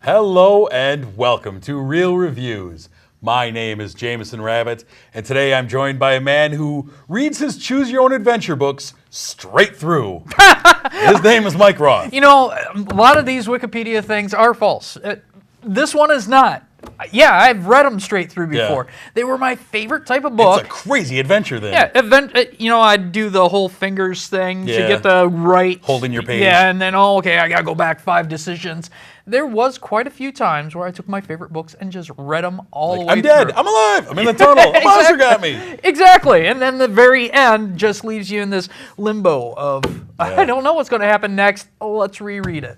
Hello and welcome to Real Reviews. My name is Jamison Rabbit, and today I'm joined by a man who reads his Choose Your Own Adventure books straight through. His name is Mike Roth. You know, a lot of these Wikipedia things are false. This one is not. Yeah, I've read them straight through before. Yeah. They were my favorite type of book. It's a crazy adventure then. Yeah, I'd do the whole fingers thing to get the right... Holding your page. Yeah, and then, I got to go back 5 decisions. There was quite a few times where I took my favorite books and just read them all the way I'm dead. through. I'm alive. I'm in the tunnel. A monster got me. Exactly. And then the very end just leaves you in this limbo of, I don't know what's going to happen next. Let's reread it.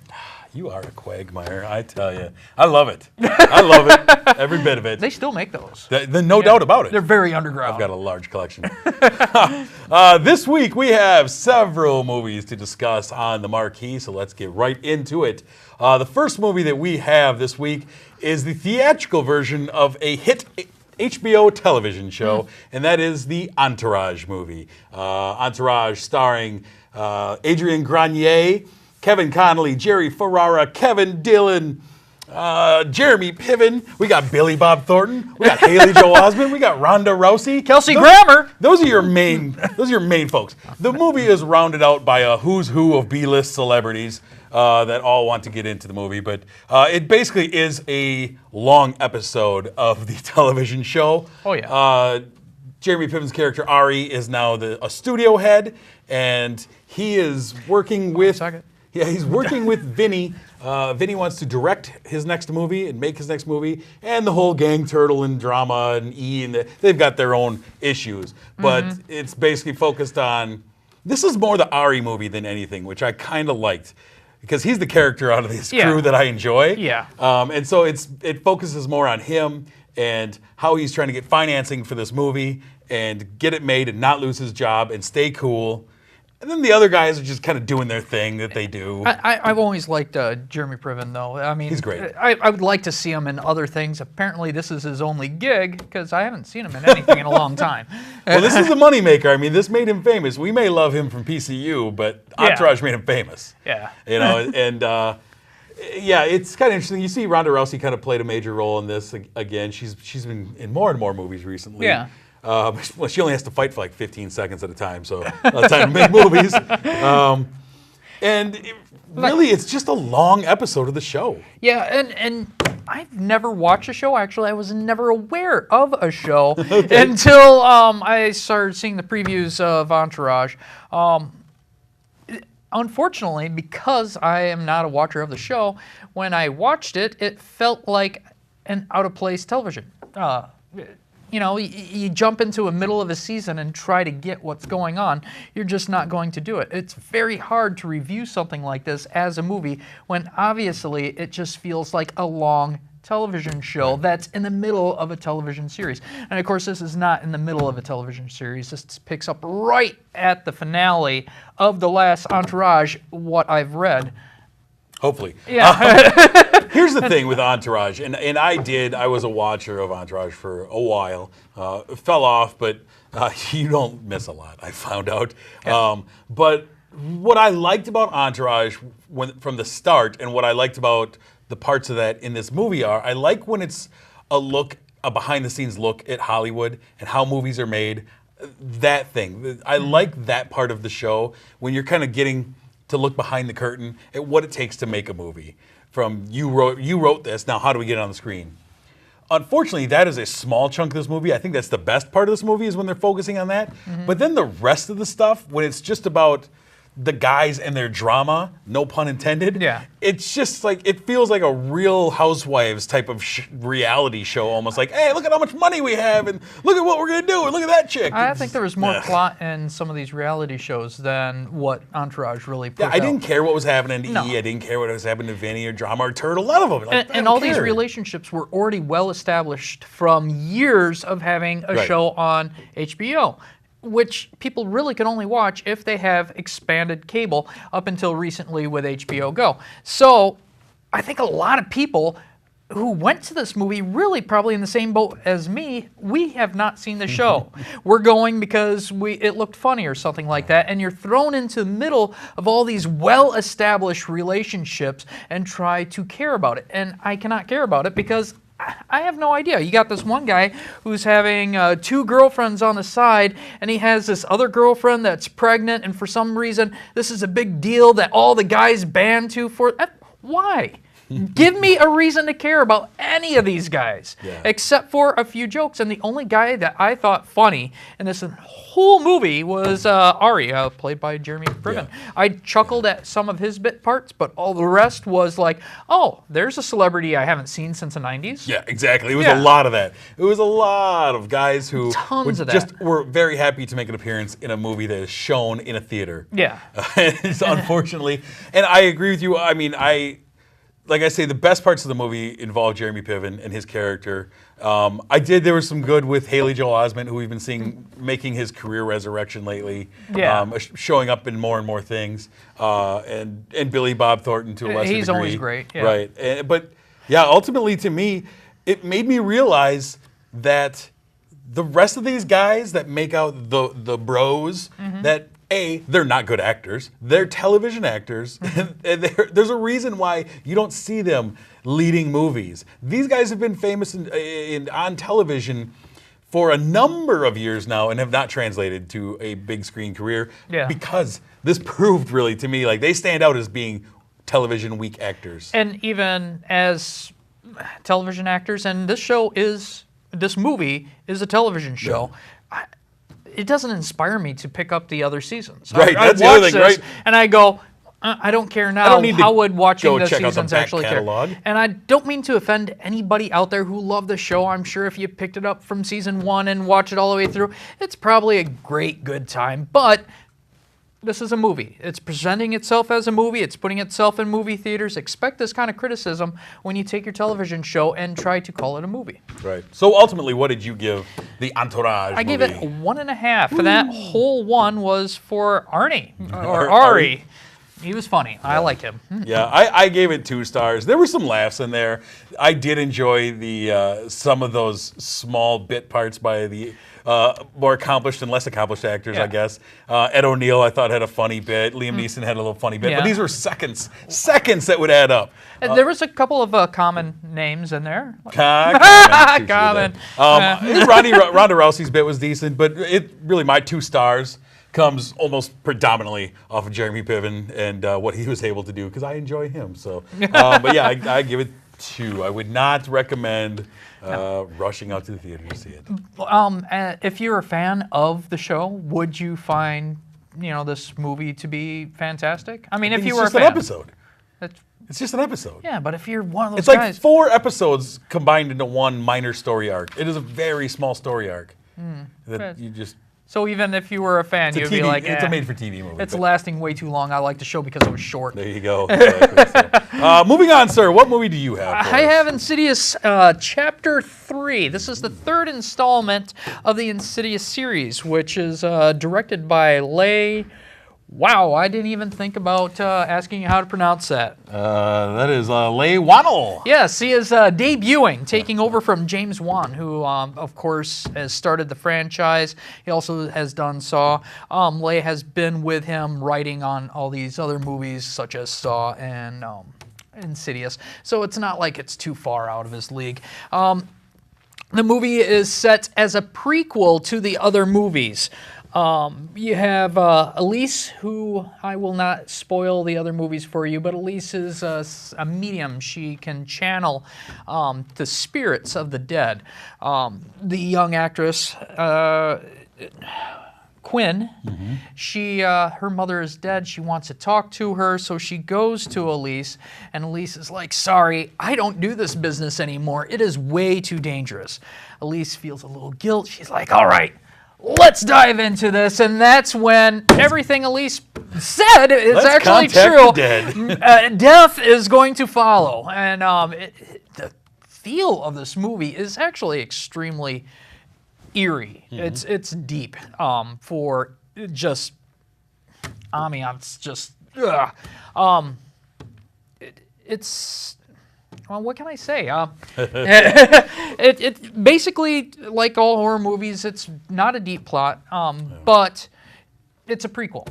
You are a quagmire, I tell you. I love it. I love it. Every bit of it. They still make those. No doubt about it. They're very underground. I've got a large collection. This week we have several movies to discuss on the marquee, so let's get right into it. The first movie that we have this week is the theatrical version of a hit HBO television show, and that is the Entourage movie. Entourage starring Adrian Grenier, Kevin Connolly, Jerry Ferrara, Kevin Dillon, Jeremy Piven. We got Billy Bob Thornton. We got Haley Joel Osment. We got Ronda Rousey. Kelsey Grammer. Those are your main folks. The movie is rounded out by a who's who of B-list celebrities that all want to get into the movie. But it basically is a long episode of the television show. Oh, yeah. Jeremy Piven's character, Ari, is now a studio head, and he is working with... Yeah, he's working with Vinny. Vinny wants to direct his next movie and make his next movie, and the whole gang turtle and drama and they've got their own issues. But it's basically focused on, this is more the Ari movie than anything, which I kind of liked, because he's the character out of this crew that I enjoy. Yeah. And so it focuses more on him and how he's trying to get financing for this movie and get it made and not lose his job and stay cool. And then the other guys are just kind of doing their thing that they do. I've always liked Jeremy Piven, though. I mean, he's great. I would like to see him in other things. Apparently, this is his only gig, because I haven't seen him in anything in a long time. Well, this is a moneymaker. I mean, this made him famous. We may love him from PCU, but Entourage made him famous. Yeah. You know, and it's kind of interesting. You see Ronda Rousey kind of played a major role in this again. She's been in more and more movies recently. Yeah. Well, she only has to fight for like 15 seconds at a time, so not time to make movies. Really, it's just a long episode of the show. Yeah, and I've never watched a show. Actually, I was never aware of a show until I started seeing the previews of Entourage. Unfortunately, because I am not a watcher of the show, when I watched it, it felt like an out-of-place television. You jump into a middle of a season and try to get what's going on, you're just not going to do it. It's very hard to review something like this as a movie when obviously it just feels like a long television show that's in the middle of a television series. And of course, this is not in the middle of a television series. This picks up right at the finale of the last Entourage, what I've read. Hopefully. Yeah. Here's the thing with Entourage, and I was a watcher of Entourage for a while. Fell off, but you don't miss a lot, I found out. Yeah. But what I liked about Entourage from the start, and what I liked about the parts of that in this movie I like when it's a behind-the-scenes look at Hollywood and how movies are made. That thing. I like that part of the show, when you're kind of getting to look behind the curtain at what it takes to make a movie. From you wrote this, now how do we get it on the screen? Unfortunately, that is a small chunk of this movie. I think that's the best part of this movie, is when they're focusing on that. But then the rest of the stuff, when it's just about the guys and their drama, no pun intended. Yeah. It's just like, it feels like a Real Housewives type of reality show, almost like, hey, look at how much money we have, and look at what we're going to do, and look at that chick. I think there was more plot in some of these reality shows than what Entourage really put out. I didn't care what was happening to E. I didn't care what was happening to Vinny or Drama or Turtle. None of them. And all these relationships were already well established from years of having a show on HBO, which people really can only watch if they have expanded cable up until recently with HBO Go. So I think a lot of people who went to this movie really probably in the same boat as me, we have not seen the show. We're going because it looked funny or something like that, and you're thrown into the middle of all these well-established relationships and try to care about it. And I cannot care about it because I have no idea. You got this one guy who's having 2 girlfriends on the side, and he has this other girlfriend that's pregnant, and for some reason, this is a big deal that all the guys band to for. Why? Give me a reason to care about any of these guys, except for a few jokes. And the only guy that I thought funny in this whole movie was Ari, played by Jeremy Piven. I chuckled at some of his bit parts, but all the rest was like, oh, there's a celebrity I haven't seen since the 90s. Yeah, exactly. It was a lot of that. It was a lot of guys who were very happy to make an appearance in a movie that is shown in a theater. Yeah. Unfortunately. And I agree with you. I mean, like I say, the best parts of the movie involve Jeremy Piven and his character. There was some good with Haley Joel Osment, who we've been seeing making his career resurrection lately. Yeah. Showing up in more and more things. And Billy Bob Thornton to a lesser degree. He's always great. Yeah. Right. But ultimately to me, it made me realize that the rest of these guys that make out the bros, that they're not good actors. They're television actors. And there's a reason why you don't see them leading movies. These guys have been famous on television for a number of years now and have not translated to a big screen career because this proved really to me like they stand out as being television weak actors. And even as television actors, and this movie is a television show. Yeah. It doesn't inspire me to pick up the other seasons. Right, that's the other thing, right? And I go, I don't care now. How would watching the seasons actually catalog. Care? And I don't mean to offend anybody out there who loved the show. I'm sure if you picked it up from season 1 and watched it all the way through, it's probably a great, good time. But this is a movie. It's presenting itself as a movie. It's putting itself in movie theaters. Expect this kind of criticism when you take your television show and try to call it a movie. Right. So ultimately, what did you give the Entourage movie? I gave it 1.5. And that whole 1 was for Arnie, or Ari. He was funny. I like him. Yeah, I gave it 2 stars. There were some laughs in there. I did enjoy some of those small bit parts by the more accomplished and less accomplished actors, I guess. Ed O'Neill, I thought, had a funny bit. Liam Neeson had a little funny bit. But these were seconds that would add up. There was a couple of common names in there. Common. Ronda Rousey's bit was decent, but my 2 stars comes almost predominantly off of Jeremy Piven and what he was able to do, because I enjoy him. So, but yeah, I give it 2. I would not recommend rushing out to the theater to see it. If you're a fan of the show, would you find this movie to be fantastic? I mean, if you were a fan, it's just an episode. Yeah, but if you're one of those guys, it's like 4 episodes combined into one minor story arc. It is a very small story arc that you just. So even if you were a fan, you'd be like, it's a made-for-TV movie. It's lasting way too long. I like the show because it was short. There you go. Exactly. Moving on, sir. What movie do you have for us? I have Insidious Chapter 3. This is the 3rd installment of the Insidious series, which is directed by Leigh. Wow, I didn't even think about asking you how to pronounce that. That is Leigh Whannell. Yes, he is debuting, taking over from James Wan, who, of course, has started the franchise. He also has done Saw. Leigh has been with him writing on all these other movies, such as Saw and Insidious. So it's not like it's too far out of his league. The movie is set as a prequel to the other movies. You have Elise, who I will not spoil the other movies for you, but Elise is a medium. She can channel the spirits of the dead. The young actress, Quinn, her mother is dead. She wants to talk to her, so she goes to Elise, and Elise is like, sorry, I don't do this business anymore. It is way too dangerous. Elise feels a little guilt. She's like, all right, let's dive into this, and that's when everything Elise said is actually true. Death is going to follow, and the feel of this movie is actually extremely eerie. It's deep for just ambiance. Just it's well, what can I say? It basically, like all horror movies, it's not a deep plot, but it's a prequel.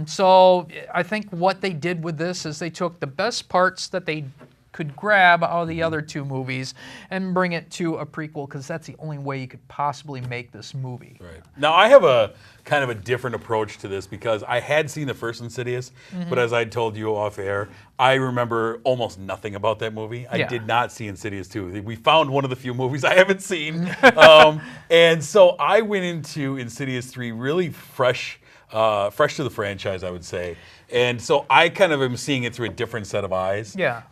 So I think what they did with this is they took the best parts that they could grab out of the other two movies and bring it to a prequel, because that's the only way you could possibly make this movie. Right. Now, I have a kind of a different approach to this because I had seen the first Insidious, but as I told you off air, I remember almost nothing about that movie. I did not see Insidious 2. We found one of the few movies I haven't seen. And so I went into Insidious 3 really fresh to the franchise, I would say. And so I kind of am seeing it through a different set of eyes. Yeah.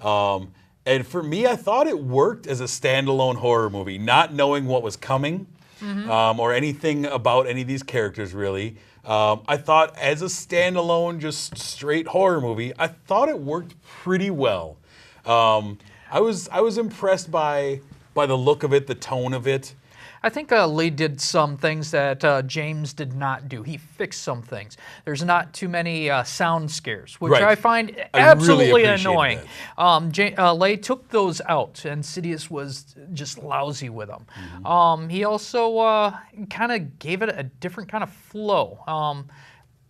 And for me, I thought it worked as a standalone horror movie, not knowing what was coming or anything about any of these characters, really. I thought as a standalone, just straight horror movie, I thought it worked pretty well. I was impressed by the look of it, the tone of it. I think Lee did some things that James did not do. He fixed some things. There's not too many sound scares, which I find absolutely annoying. Lee took those out, and Insidious was just lousy with them. He also kind of gave it a different kind of flow.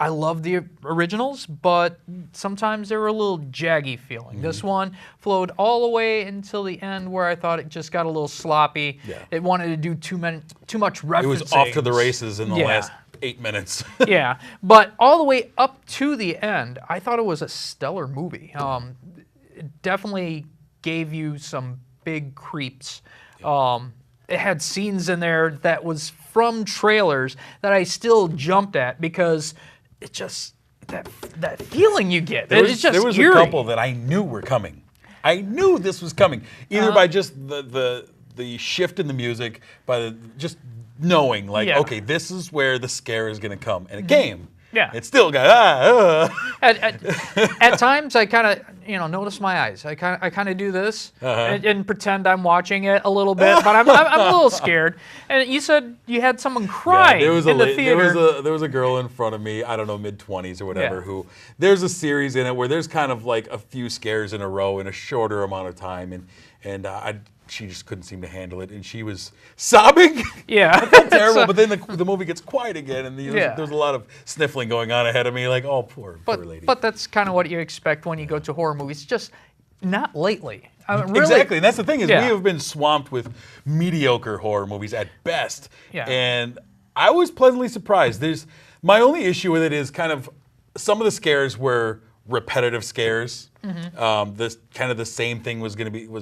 I love the originals, but sometimes they were a little jaggy feeling. This one flowed all the way until the end, where I thought it just got a little sloppy. It wanted to do too much referencing. It was off to the races in the last 8 minutes. But all the way up to the end, I thought it was a stellar movie. It definitely gave you some big creeps. It had scenes in there that was from trailers that I still jumped at, because it just, that feeling you get. There was a couple that I knew were coming. I knew this was coming, either by just the shift in the music, by just knowing, like, okay, this is where the scare is going to come, and it came. It still got At times, I kind of notice my eyes. I kind of do this and pretend I'm watching it a little bit, but I'm a little scared. And you said you had someone crying in the theater. There was a girl in front of me, I don't know, mid-20s or whatever, who there's a series in it where there's kind of like a few scares in a row in a shorter amount of time, and she just couldn't seem to handle it, and she was sobbing. I felt terrible, but then the movie gets quiet again, and there's a lot of sniffling going on ahead of me, like, oh, poor lady. But that's kind of what you expect when you go to horror movies. Just not lately. Really, exactly, and that's the thing, is we have been swamped with mediocre horror movies at best, and I was pleasantly surprised. My only issue with it is kind of some of the scares were repetitive scares. This kind of the same thing was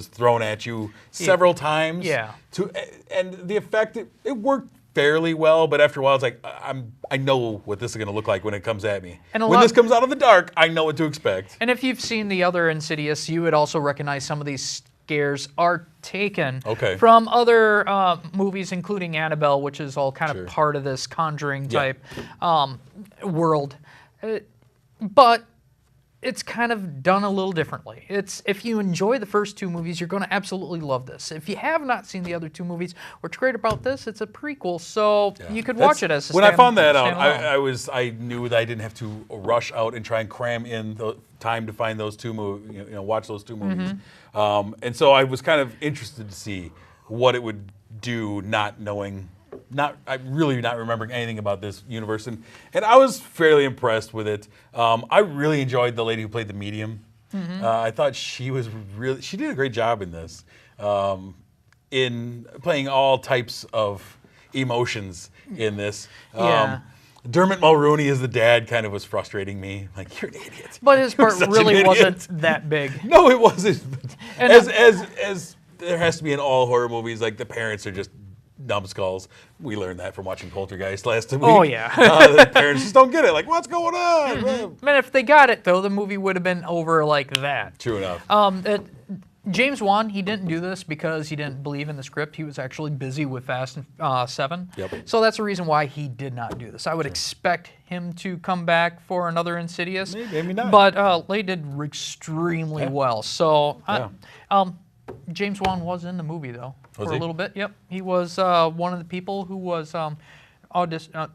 thrown at you several times. And the effect, it worked fairly well, but after a while it's like, I know what this is going to look like when it comes at me. And when this comes out of the dark, I know what to expect. And if you've seen the other Insidious, you would also recognize some of these scares are taken from other movies, including Annabelle, which is all kind of part of this Conjuring type world. But it's kind of done a little differently. If you enjoy the first two movies, you're going to absolutely love this. If you have not seen the other two movies, what's great about this, it's a prequel, so you could watch it as a When I found that out, I knew that I didn't have to rush out and try and cram in the time to find those two movies, watch those two movies. And so I was kind of interested to see what it would do, not knowing. I'm really not remembering anything about this universe, and I was fairly impressed with it. I really enjoyed the lady who played the medium. I thought she did a great job in this, in playing all types of emotions in this. Dermot Mulroney as the dad kind of was frustrating me. Like, you're an idiot. But his part really wasn't that big. No, it wasn't. And as there has to be in all horror movies, like the parents are just numbskulls. We learned that from watching Poltergeist last week. Oh, yeah. The parents just don't get it. Like, what's going on? I mean, if they got it, though, the movie would have been over like that. True enough. James Wan, he didn't do this because he didn't believe in the script. He was actually busy with Fast and 7. So that's the reason why he did not do this. I would expect him to come back for another Insidious. Maybe not. But they did extremely well. So James Wan was in the movie, though, for a little bit. He was one of the people who was auditioning.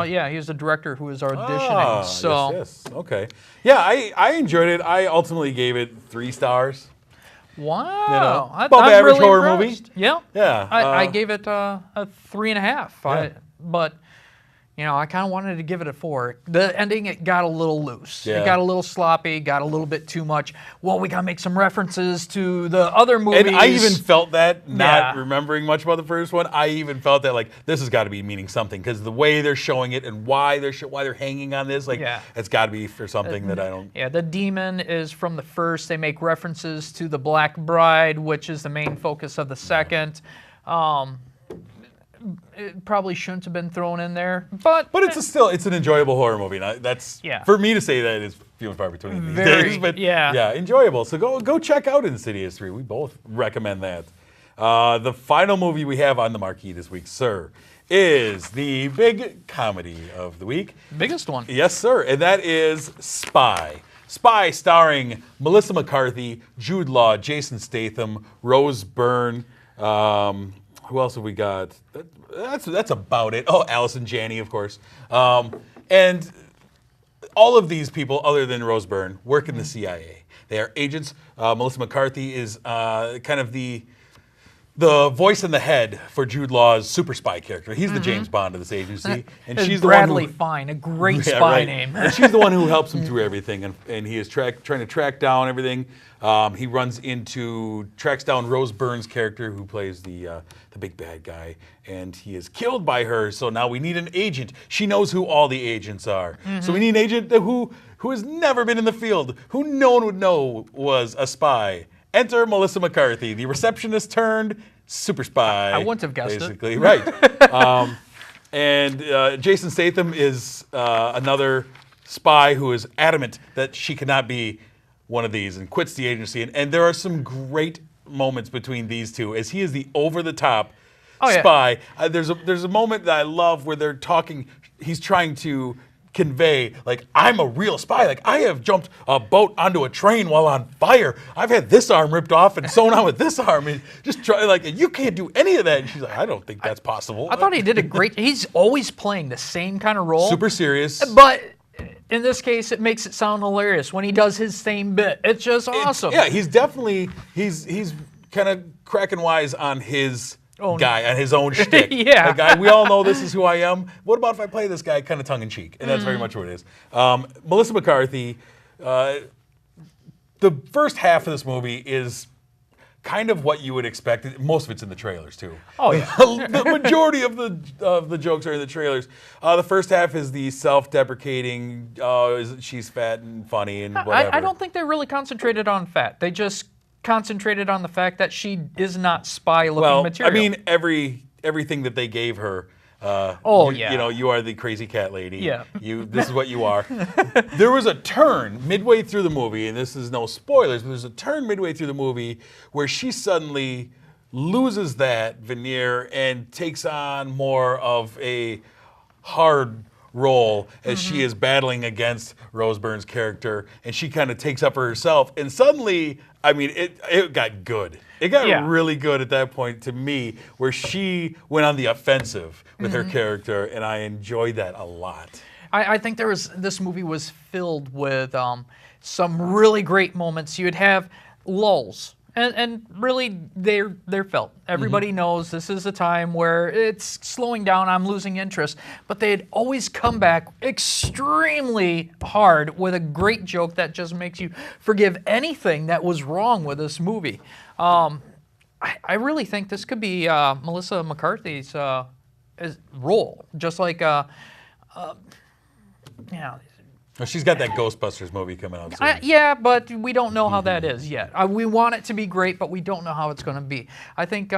Yeah, he was the director who was auditioning. Yes. Okay. Yeah, I enjoyed it. I ultimately gave it 3 stars. Wow. You know, I'm above average really horror impressed. movie. Yeah. Yeah, I gave it a 3.5. Yeah. But I kind of wanted to give it a 4. The ending, it got a little loose. Yeah. It got a little sloppy, got a little bit too much. Well, we got to make some references to the other movies. And I even felt that, not Yeah. remembering much about the first one, I even felt that, like, this has got to be meaning something, because the way they're showing it and why they're hanging on this, like, Yeah. it's got to be for something that I don't... Yeah, the demon is from the first. They make references to the Black Bride, which is the main focus of the second. It probably shouldn't have been thrown in there, but it's an enjoyable horror movie. And that's Yeah. for me to say that is few and far between these Very, days, but yeah. enjoyable. So go check out Insidious 3. We both recommend that. The final movie we have on the marquee this week, sir, is the big comedy of the week. biggest one. Yes, sir, and that is Spy. Spy, starring Melissa McCarthy, Jude Law, Jason Statham, Rose Byrne. Who else have we got? That's about it. Oh, Allison Janney, of course. And all of these people, other than Rose Byrne, work in the CIA. They are agents. Melissa McCarthy is kind of the voice in the head for Jude Law's super spy character. He's the James Bond of this agency, and she's Bradley the one who, Fine, a great Yeah, spy right. name. And she's the one who helps him through everything, and he is trying to track down everything. He tracks down Rose Byrne's character, who plays the big bad guy, and he is killed by her. So now we need an agent. She knows who all the agents are. So we need an agent who has never been in the field, who no one would know was a spy. Enter Melissa McCarthy, the receptionist turned super spy. I wouldn't have guessed it. basically, right. And Jason Statham is another spy who is adamant that she cannot be one of these and quits the agency. And there are some great moments between these two, as he is the over-the-top spy. There's a moment that I love where they're talking. He's trying to convey, like, I'm a real spy. Like, I have jumped a boat onto a train while on fire. I've had this arm ripped off and sewn on with this arm. And just try, like, you can't do any of that. And she's like, I don't think that's possible. I thought he did a great. He's always playing the same kind of role. Super serious. But in this case, it makes it sound hilarious when he does his same bit. It's just awesome. He's definitely he's kind of cracking wise on his guy, on his own shtick. Yeah. Like, we all know this is who I am. What about if I play this guy kind of tongue in cheek? And that's very much what it is. Melissa McCarthy. The first half of this movie is kind of what you would expect. Most of it's in the trailers too. Oh yeah. The majority of the jokes are in the trailers. The first half is the self-deprecating. She's fat and funny and whatever. I don't think they really concentrated on fat. They just concentrated on the fact that she is not spy-looking material. I mean, everything that they gave her. You are the crazy cat lady. Yeah. This is what you are. There was a turn midway through the movie, and this is no spoilers, but there's a turn midway through the movie where she suddenly loses that veneer and takes on more of a hard role as she is battling against Rose Byrne's character, and she kind of takes up for herself, and suddenly, I mean, it got good. It got really good at that point to me, where she went on the offensive with her character, and I enjoyed that a lot. I think this movie was filled with some really great moments. You'd have lulls. And really, they're felt. Everybody knows this is a time where it's slowing down, I'm losing interest. But they'd always come back extremely hard with a great joke that just makes you forgive anything that was wrong with this movie. I really think this could be Melissa McCarthy's role. Just like, Well, she's got that Ghostbusters movie coming out soon. yeah, but we don't know how that is yet. We want it to be great, but we don't know how it's going to be. I think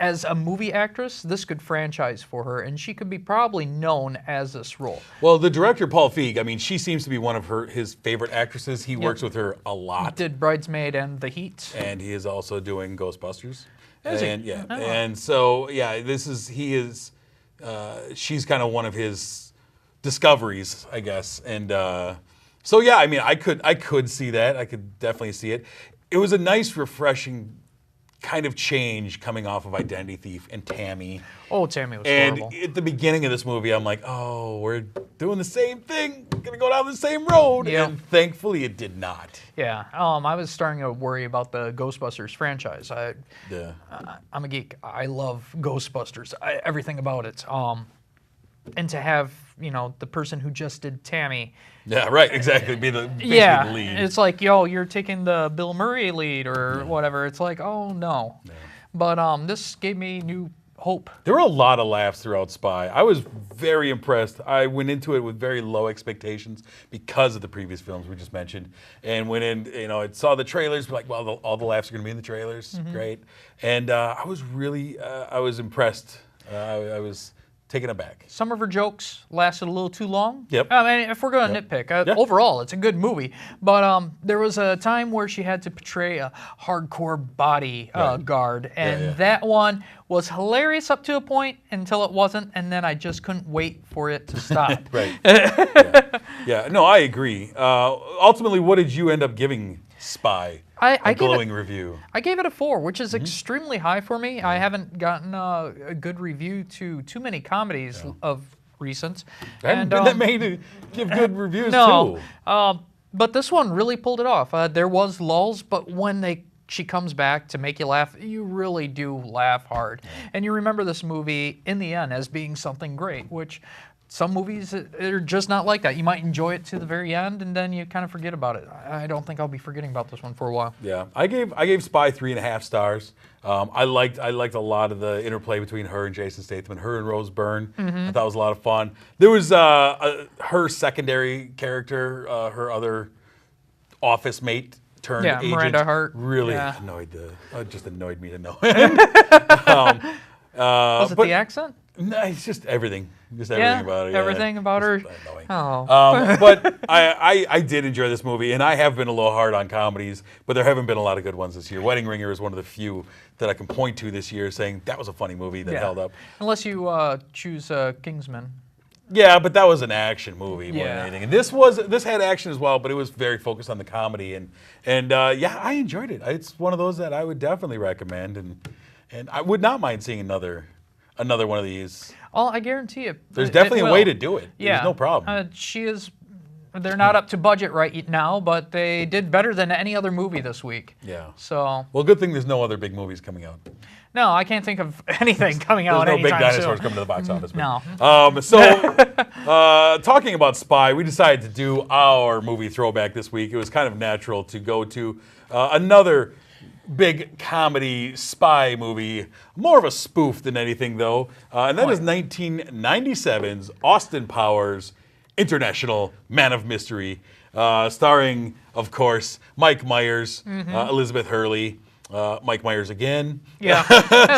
as a movie actress, this could franchise for her, and she could be probably known as this role. Well, the director, Paul Feig, I mean, she seems to be one of his favorite actresses. He works with her a lot. Did Bridesmaid and The Heat. And he is also doing Ghostbusters. Is he? Yeah. Oh. And so, she's kind of one of his discoveries, I guess. And I mean, I could see that. I could definitely see it. It was a nice, refreshing kind of change coming off of Identity Thief and Tammy. Oh, Tammy was And horrible. at the beginning of this movie, I'm like, oh, we're doing the same thing. We're going to go down the same road. Yep. And thankfully, it did not. Yeah, I was starting to worry about the Ghostbusters franchise. Yeah. I'm a geek. I love Ghostbusters. Everything about it. And to have, the person who just did Tammy. Yeah, right, exactly. Be the basically Yeah, the lead. it's like, you're taking the Bill Murray lead or whatever. It's like, oh no. Yeah. But this gave me new hope. There were a lot of laughs throughout Spy. I was very impressed. I went into it with very low expectations because of the previous films we just mentioned, and went in. I saw the trailers. Like, well, all the laughs are going to be in the trailers. Great, and I was really, I was impressed. I was taken aback. Some of her jokes lasted a little too long. Yep. I mean, if we're going to nitpick, overall, it's a good movie. But there was a time where she had to portray a hardcore body guard, and that one was hilarious up to a point until it wasn't, and then I just couldn't wait for it to stop. Right. Yeah. No, I agree. Ultimately, what did you end up giving Spy? I glowing review. I gave it a 4, which is extremely high for me. I haven't gotten a good review to too many comedies of recent. I haven't been that many to give good reviews no, too. But this one really pulled it off. There was lulls, but when she comes back to make you laugh, you really do laugh hard. And you remember this movie in the end as being something great, which some movies are just not like that. You might enjoy it to the very end, and then you kind of forget about it. I don't think I'll be forgetting about this one for a while. Yeah, I gave Spy 3.5 stars. I liked a lot of the interplay between her and Jason Statham, and her and Rose Byrne. I thought it was a lot of fun. There was her secondary character, her other office mate turned agent. Miranda Hart. Really just annoyed me to no end. Was it the accent? No, it's just everything. Just everything about it. Everything about her. Annoying. Oh. But I did enjoy this movie, and I have been a little hard on comedies, but there haven't been a lot of good ones this year. Wedding Ringer is one of the few that I can point to this year saying that was a funny movie that held up. Unless you choose Kingsman. Yeah, but that was an action movie more than Yeah. anything. And this had action as well, but it was very focused on the comedy, and I enjoyed it. It's one of those that I would definitely recommend, and I would not mind seeing another one of these. Oh, I guarantee you. There's definitely a way to do it. Yeah. There's no problem. They're not up to budget right now, but they did better than any other movie this week. Yeah. So. Well, good thing there's no other big movies coming out. No, I can't think of anything coming out There's no big anytime dinosaurs soon. coming to the box office. No. Talking about Spy, we decided to do our movie throwback this week. It was kind of natural to go to another big comedy spy movie, more of a spoof than anything, though, and that is 1997's Austin Powers International Man of Mystery, starring, of course, Mike Myers, Elizabeth Hurley, Mike Myers again. Yeah.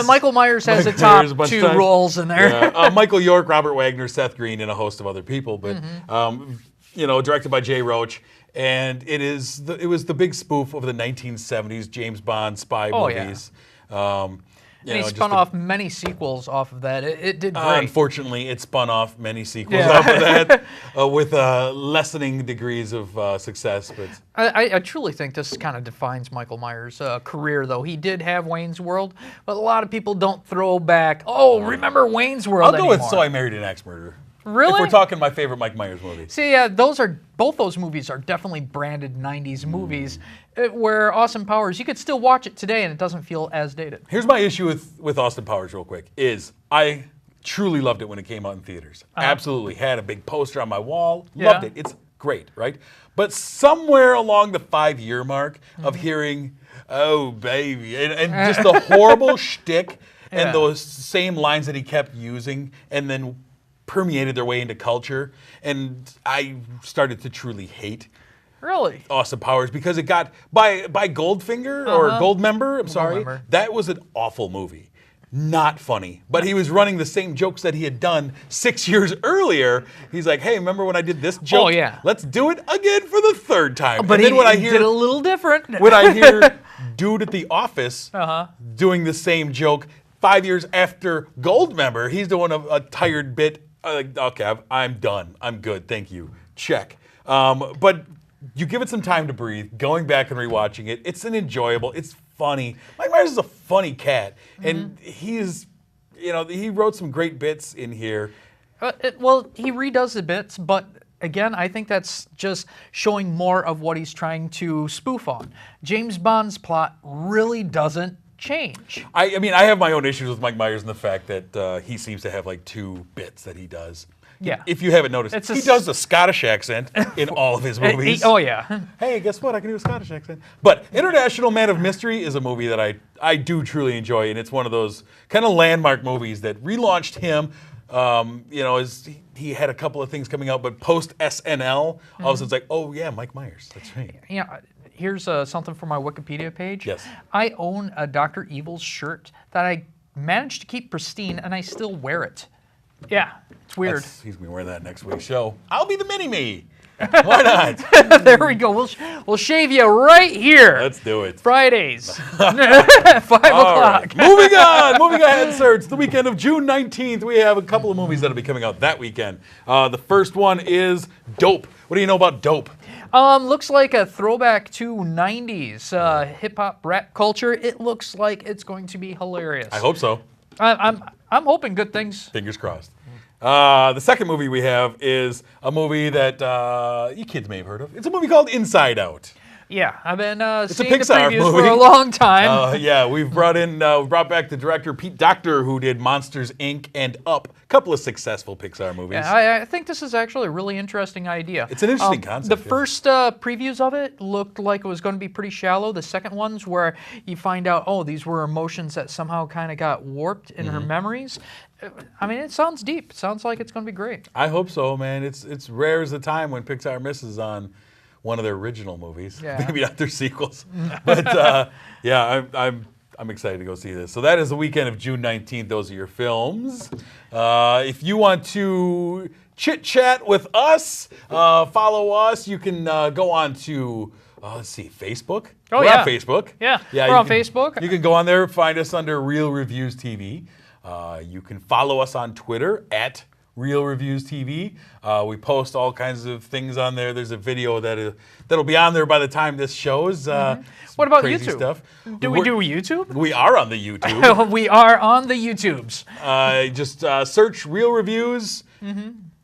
Michael Myers has the top 2 roles in there. Yeah. Michael York, Robert Wagner, Seth Green, and a host of other people, but directed by Jay Roach. And it was the big spoof of the 1970s James Bond spy movies. And he spun off many sequels off of that. It did great. Unfortunately, it spun off many sequels off of that with lessening degrees of success. But I truly think this kind of defines Michael Myers' career, though. He did have Wayne's World, but a lot of people don't throw back, remember Wayne's World I'll go with anymore. So I Married an Axe Murderer. Really? If we're talking my favorite Mike Myers movie. See, both those movies are definitely branded 90s movies, where Austin Powers, you could still watch it today and it doesn't feel as dated. Here's my issue with Austin Powers real quick, is I truly loved it when it came out in theaters. Absolutely. Had a big poster on my wall. Loved it. It's great, right? But somewhere along the 5-year mark of hearing, oh, baby, and just the horrible shtick and those same lines that he kept using and then permeated their way into culture, and I started to truly hate Austin Powers because it got by Goldfinger or Goldmember. I'm sorry, that was an awful movie, not funny. But he was running the same jokes that he had done 6 years earlier. He's like, "Hey, remember when I did this joke? Oh, yeah. Let's do it again for the 3rd time." But and then when I hear did a little different. when I hear dude at the office doing the same joke 5 years after Goldmember, he's doing a tired bit. Okay, I'm done. I'm good. Thank you. Check. But you give it some time to breathe. Going back and rewatching it, it's funny. Mike Myers is a funny cat, and he's, he wrote some great bits in here. Well, he redoes the bits, but again, I think that's just showing more of what he's trying to spoof on. James Bond's plot really doesn't change. I mean, I have my own issues with Mike Myers and the fact that he seems to have like 2 bits that he does. Yeah. If you haven't noticed, he does a Scottish accent in all of his movies. Oh, yeah. Hey, guess what? I can do a Scottish accent. But International Man of Mystery is a movie that I do truly enjoy, and it's one of those kind of landmark movies that relaunched him. He had a couple of things coming out, but post SNL, all of a sudden it's like, oh yeah, Mike Myers. That's right. Yeah. Here's something from my Wikipedia page. Yes. I own a Dr. Evil's shirt that I managed to keep pristine, and I still wear it. Yeah, it's weird. He's going to wear that next week's show. I'll be the mini-me. Why not? There we go. We'll shave you right here. Let's do it. Fridays, 5 o'clock. Right. Moving on. Moving ahead, sir. It's the weekend of June 19th. We have a couple of movies that'll be coming out that weekend. The first one is Dope. What do you know about Dope? Looks like a throwback to 90s hip-hop rap culture. It looks like it's going to be hilarious. I hope so. I'm hoping good things. Fingers crossed. The second movie we have is a movie that you kids may have heard of. It's a movie called Inside Out. Yeah, I've been It's a seeing the Pixar previews movie. for a long time. Yeah, we've brought back the director Pete Docter, who did Monsters, Inc. and Up, a couple of successful Pixar movies. Yeah, I think this is actually a really interesting idea. It's an interesting concept. The first previews of it looked like it was going to be pretty shallow. The second ones where you find out, oh, these were emotions that somehow kind of got warped in her memories. I mean, it sounds deep. It sounds like it's going to be great. I hope so, man. It's rare as the time when Pixar misses on one of their original movies. Yeah. Maybe not their sequels. But yeah, I'm excited to go see this. So that is the weekend of June 19th. Those are your films. If you want to chit-chat with us, follow us. You can go on to, let's see, Facebook. Oh, We're on Facebook. Yeah, we're on Facebook. You can go on there, find us under Real Reviews TV. You can follow us on Twitter at Real Reviews TV. We post all kinds of things on there. There's a video that'll be on there by the time this shows. What about crazy YouTube? Stuff. Do we do YouTube? We are on the YouTube. We are on the YouTubes. Just search Real Reviews.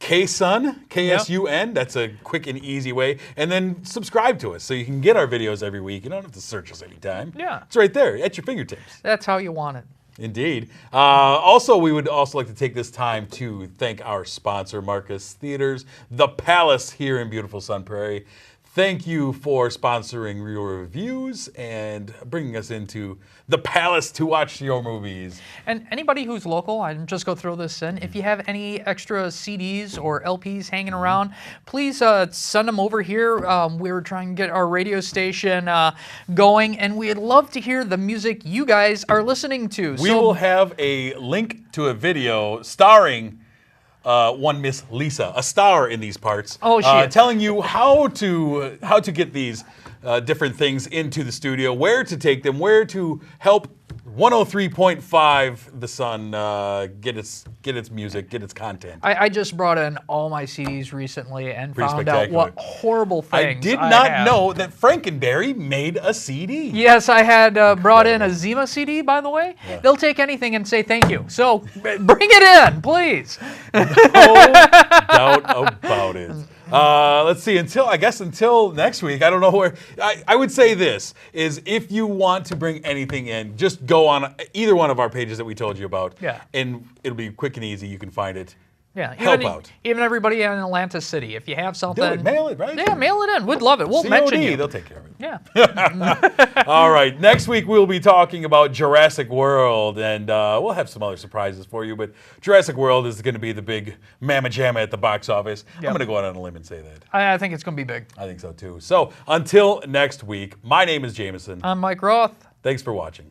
K-Sun, K-S-U-N. That's a quick and easy way. And then subscribe to us so you can get our videos every week. You don't have to search us anytime. Yeah. It's right there at your fingertips. That's how you want it. Indeed. Also, we would also like to take this time to thank our sponsor, Marcus Theaters, The Palace here in beautiful Sun Prairie. Thank you for sponsoring Real Reviews and bringing us into the Palace to watch your movies. And anybody who's local, I'm just going to throw this in. If you have any extra CDs or LPs hanging around, please send them over here. We're trying to get our radio station going, and we'd love to hear the music you guys are listening to. We will have a link to a video starring one Miss Lisa, a star in these parts, telling you how to get these different things into the studio, where to take them, where to help 103.5 The Sun get its music, get its content. I just brought in all my CDs recently and Pretty found out what horrible things I did not know that Frankenberry made a CD. Yes, I had brought in a Zima CD, by the way. Yeah. They'll take anything and say thank you. So bring it in, please. No doubt about it. Let's see, until next week, I don't know where. I would say this, is if you want to bring anything in, just go on either one of our pages that we told you about. Yeah. And it'll be quick and easy. You can find it. Yeah. Help out. Even everybody in Atlantic City, if you have something. Do it. Mail it, right? Yeah, mail it in. We'd love it. We'll COD, mention you. They'll take care of it. Yeah. All right. Next week, we'll be talking about Jurassic World, and we'll have some other surprises for you, but Jurassic World is going to be the big mamma jamma at the box office. Yep. I'm going to go out on a limb and say that. I think it's going to be big. I think so, too. So until next week, my name is Jamison. I'm Mike Roth. Thanks for watching.